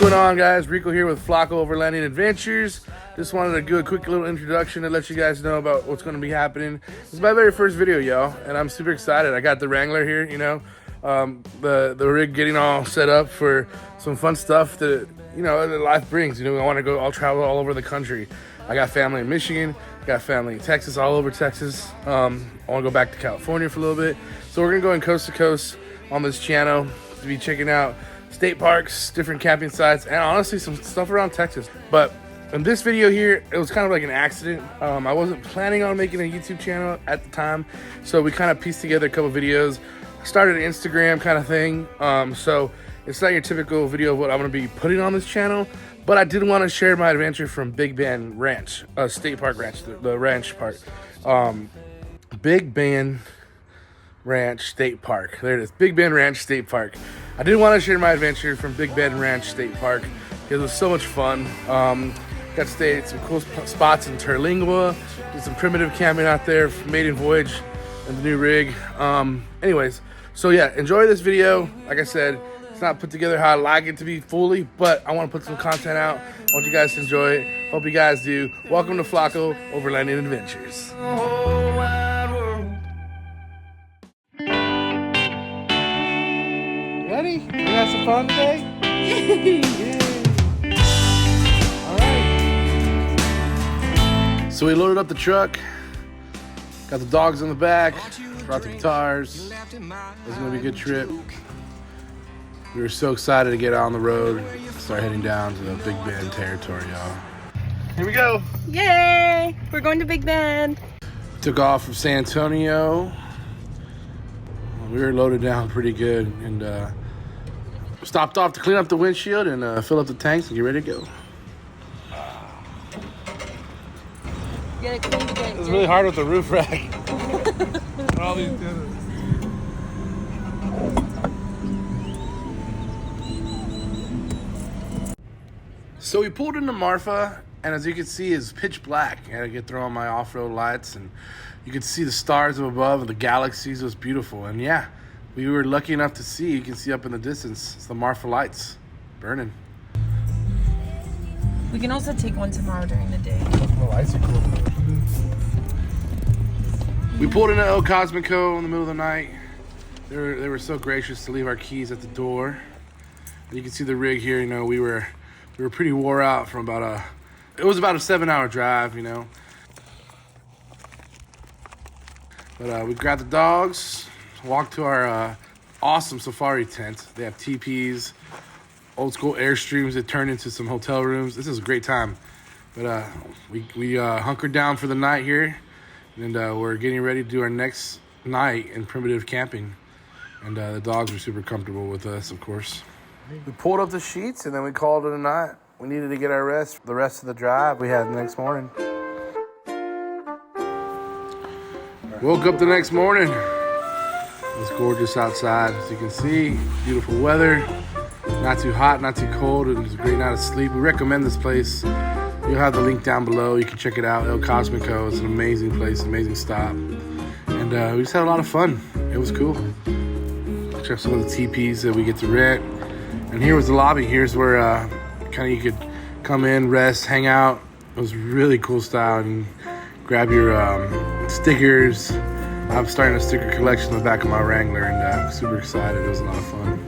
going on, guys? Rico here with Flaco Overlanding Adventures. Just wanted to do a quick little introduction to let you guys know about what's going to be happening. This is my very first video, y'all, and I'm super excited. I got the Wrangler here, you know, the rig getting all set up for some fun stuff that, you know, that life brings. You know, I want to go, I'll travel all over the country. I got family in Michigan, got family in Texas, all over Texas. I want to go back to California for a little bit. So we're going to go in coast to coast on this channel to be checking out state parks, different camping sites, and honestly some stuff around Texas. But in this video here, it was kind of like an accident. I wasn't planning on making a YouTube channel at the time, so we kind of pieced together a couple videos, started an Instagram kind of thing. So it's not your typical video of what I'm going to be putting on this channel, but I did want to share my adventure from Bigbend Ranch, State Park Ranch, the ranch part. Bigbend Ranch State Park. There it is, Bigbend Ranch State Park. I did want to share my adventure from Bigbend Ranch State Park because it was so much fun. Got to stay at some cool spots in Terlingua, did some primitive camping out there, maiden voyage and the new rig. Anyways, so yeah, enjoy this video. Like I said, it's not put together how I like it to be fully, but I want to put some content out. I want you guys to enjoy it. Hope you guys do. Welcome to Flaco Overlanding Adventures. Ready? You gonna have some fun today? Yeah. Alright. So we loaded up the truck, got the dogs in the back, brought the guitars. It was gonna be a good trip. We were so excited to get out on the road, start heading down to the Bigbend territory, y'all. Here we go. Yay! We're going to Bigbend. Took off from San Antonio. We were loaded down pretty good, and stopped off to clean up the windshield and fill up the tanks and get ready to go. It's really hard with the roof rack. All these So we pulled into Marfa, and as you can see, it's pitch black. I had to get through on my off-road lights, and you could see the stars up above and the galaxies. It was beautiful. And yeah, we were lucky enough to see, you can see up in the distance, it's the Marfa lights burning. We can also take one tomorrow during the day. The lights are cool. We pulled into El Cosmisco in the middle of the night. They were so gracious to leave our keys at the door. And you can see the rig here. You know, we were pretty wore out from it was about a 7-hour drive, you know. But we grabbed the dogs, walked to our awesome safari tent. They have teepees, old school Airstreams that turned into some hotel rooms. This is a great time. But we hunkered down for the night here, and we're getting ready to do our next night in primitive camping. And the dogs were super comfortable with us, of course. We pulled up the sheets and then we called it a night. We needed to get our rest for the rest of the drive we had the next morning. Woke up the next morning. It was gorgeous outside. As you can see, beautiful weather. Not too hot, not too cold. It was a great night of sleep. We recommend this place. You'll have the link down below. You can check it out. El Cosmisco is an amazing place, amazing stop. And we just had a lot of fun. It was cool. Check some of the teepees that we get to rent. And here was the lobby. Here's where kind of you could come in, rest, hang out. It was really cool style. And grab your stickers. I'm starting a sticker collection in the back of my Wrangler, and I'm super excited. It was a lot of fun.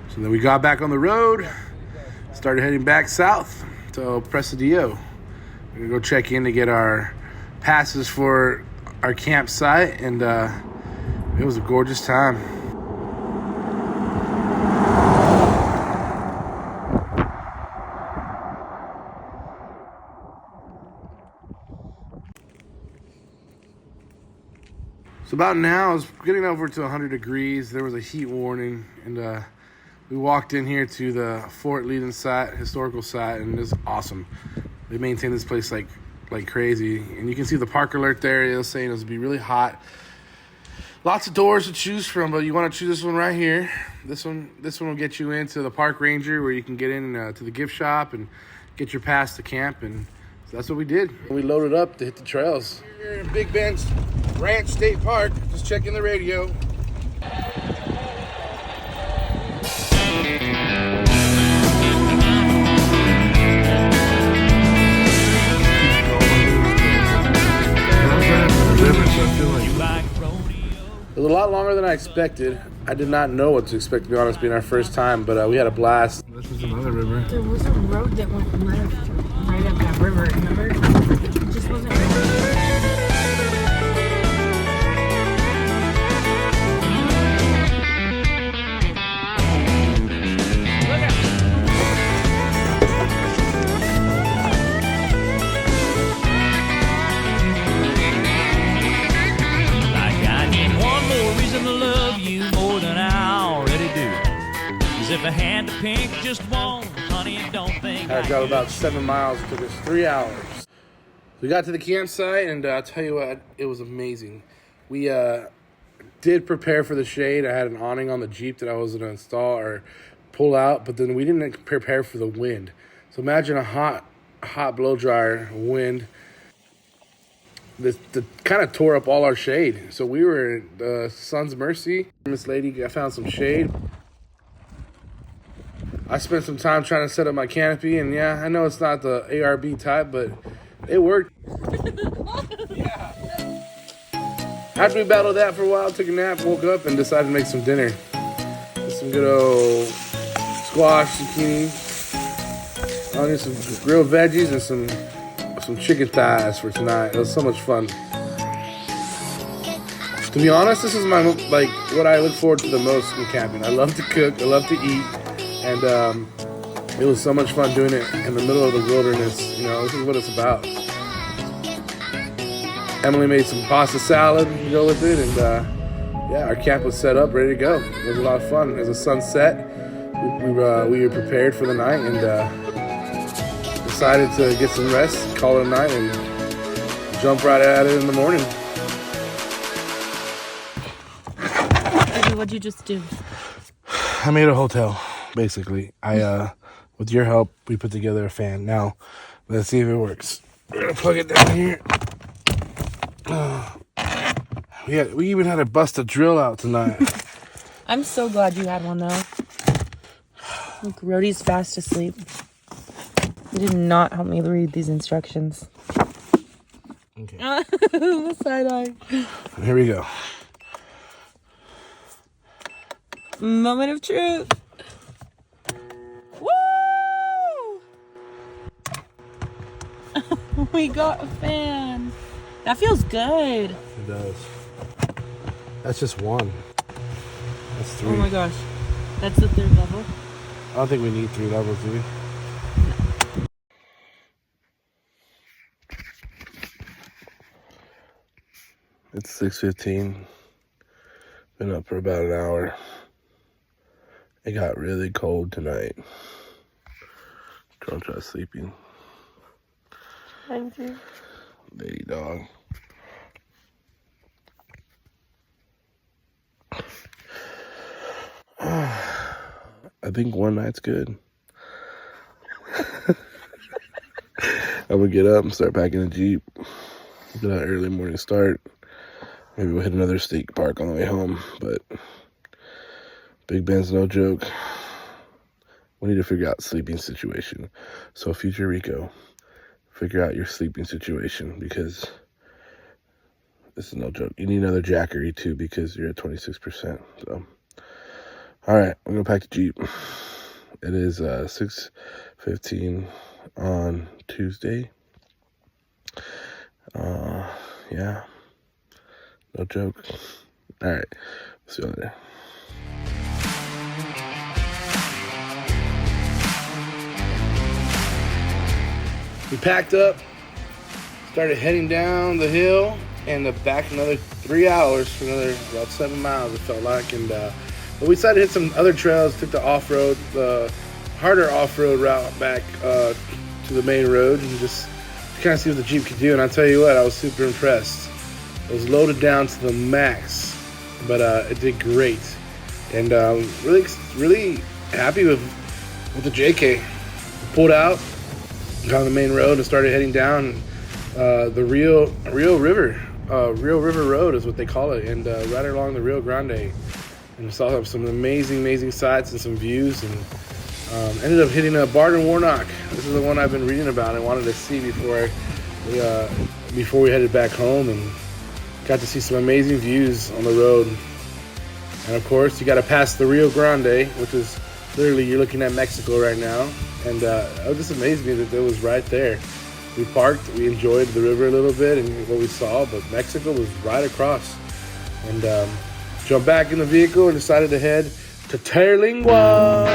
So then we got back on the road, started heading back south to Presidio. We're gonna go check in to get our passes for our campsite, and it was a gorgeous time. So about now, it's getting over to 100 degrees. There was a heat warning, and we walked in here to the Fort Leiden site, historical site, and it's awesome. They maintain this place like crazy, and you can see the park alert there. It was saying it was gonna be really hot. Lots of doors to choose from, but you want to choose this one right here. This one will get you into the park ranger, where you can get in to the gift shop and get your pass to camp, and so that's what we did. We loaded up to hit the trails. We're in Bigbend Ranch State Park, just checking the radio. It was a lot longer than I expected. I did not know what to expect, to be honest, being our first time, but we had a blast. This was another river. There was a road that went left right up that river, remember? It just wasn't right. If I had to pick just one, honey, don't think I got about 7 miles. It took us 3 hours. We got to the campsite, and I'll tell you what, it was amazing. We did prepare for the shade. I had an awning on the Jeep that I was going to install or pull out, but then we didn't prepare for the wind. So imagine a hot blow dryer wind. This kind of tore up all our shade. So we were at the Sun's Mercy. Miss Lady, I found some shade. I spent some time trying to set up my canopy, and yeah, I know it's not the ARB type, but it worked. Yeah. After we battled that for a while, took a nap, woke up, and decided to make some dinner. Just some good old squash, zucchini, onions, some grilled veggies, and some chicken thighs for tonight. It was so much fun. To be honest, this is what I look forward to the most in camping. I love to cook, I love to eat. And it was so much fun doing it in the middle of the wilderness. You know, this is what it's about. Emily made some pasta salad to go with it, and yeah, our camp was set up, ready to go. It was a lot of fun. As the sun set, we were prepared for the night, and decided to get some rest, call it a night, and jump right at it in the morning. What'd you just do? I made a hotel. Basically, with your help, we put together a fan. Now, let's see if it works. We're gonna plug it down here. We even had to bust a drill out tonight. I'm so glad you had one, though. Look, Rhodey's fast asleep. You did not help me read these instructions. Okay. The side eye. Here we go. Moment of truth. Woo! We got a fan. That feels good. It does. That's just one. That's 3. Oh my gosh. That's the 3rd level. I don't think we need 3 levels, do we? It's 6:15. Been up for about an hour. It got really cold tonight. Don't try sleeping. Thank you. Lady dog. I think one night's good. I'm gonna get up and start packing the Jeep. Get an early morning start. Maybe we'll hit another state park on the way home, but Bigbend's no joke. We need to figure out sleeping situation. So future Rico, figure out your sleeping situation, because this is no joke. You need another Jackery too, because you're at 26%. So, all right, I'm gonna pack the Jeep. It is 6:15 on Tuesday. Yeah, no joke. All right, see you later. We packed up, started heading down the hill, and back another 3 hours for another about 7 miles, it felt like. And but we decided to hit some other trails, took the off-road, harder off-road route back to the main road, and just kind of see what the Jeep could do. And I'll tell you what, I was super impressed. It was loaded down to the max, but it did great. And really happy with the JK. Pulled out, got on the main road, and started heading down the Rio River Road is what they call it, and right along the Rio Grande. and saw some amazing sights and some views, and ended up hitting a Barton Warnock. This is the one I've been reading about and wanted to see before we headed back home, and got to see some amazing views on the road. And of course, you got to pass the Rio Grande, which is literally, you're looking at Mexico right now. And it just amazed me that it was right there. We parked, we enjoyed the river a little bit and what we saw, but Mexico was right across. And jumped back in the vehicle and decided to head to Terlingua.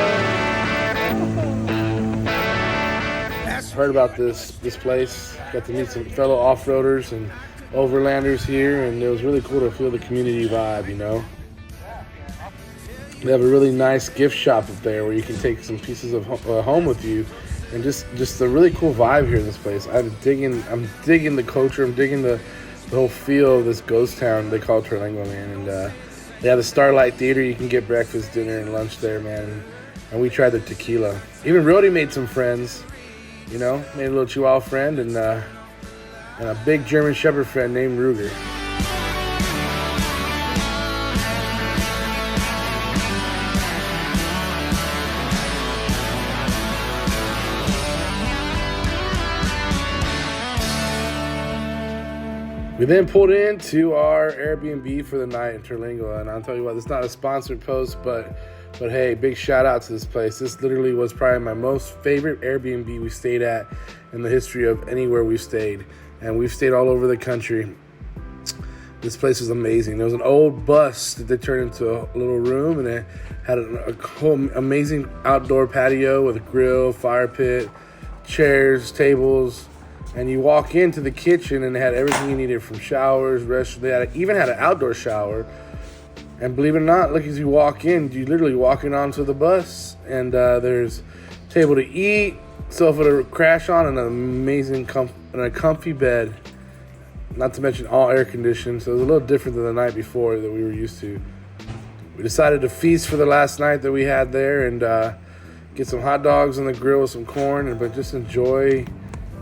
Heard about this place. Got to meet some fellow off-roaders and overlanders here, and it was really cool to feel the community vibe, you know. They have a really nice gift shop up there where you can take some pieces of home with you, and just a really cool vibe here in this place. I'm digging the culture. I'm digging the whole feel of this ghost town they call Terlingua, man. And they have the Starlight Theater. You can get breakfast, dinner, and lunch there, man. And we tried the tequila. Even Rody made some friends, you know, made a little Chihuahua friend and a big German Shepherd friend named Ruger. We then pulled into our Airbnb for the night in Terlingua, and I'll tell you what, it's not a sponsored post, but hey, big shout out to this place. This literally was probably my most favorite Airbnb we stayed at in the history of anywhere we've stayed, and we've stayed all over the country. This place was amazing. There was an old bus that they turned into a little room, and it had a whole amazing outdoor patio with a grill, fire pit, chairs, tables. And you walk into the kitchen and it had everything you needed, from showers, they even had an outdoor shower. And believe it or not, look, as you walk in, you literally walking onto the bus, and there's table to eat, sofa to crash on, and an amazing comfy bed. Not to mention all air conditioned, so it was a little different than the night before that we were used to. We decided to feast for the last night that we had there, and get some hot dogs on the grill with some corn, but just enjoy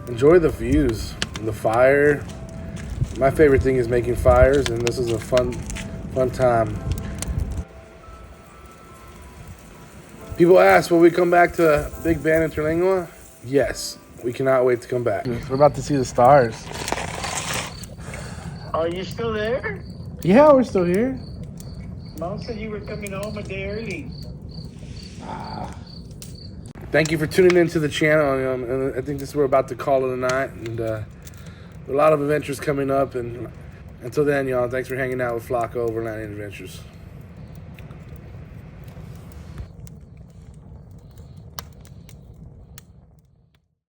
the views and the fire. My favorite thing is making fires, and this is a fun time. People ask, will we come back to Bigbend and Terlingua? Yes, we cannot wait to come back. We're about to see the stars. Are you still there? Yeah, we're still here. Mom said you were coming home a day early. Thank you for tuning into the channel. And I think we're about to call it a night. And a lot of adventures coming up. And until then, y'all, thanks for hanging out with Flaco Overlanding Adventures.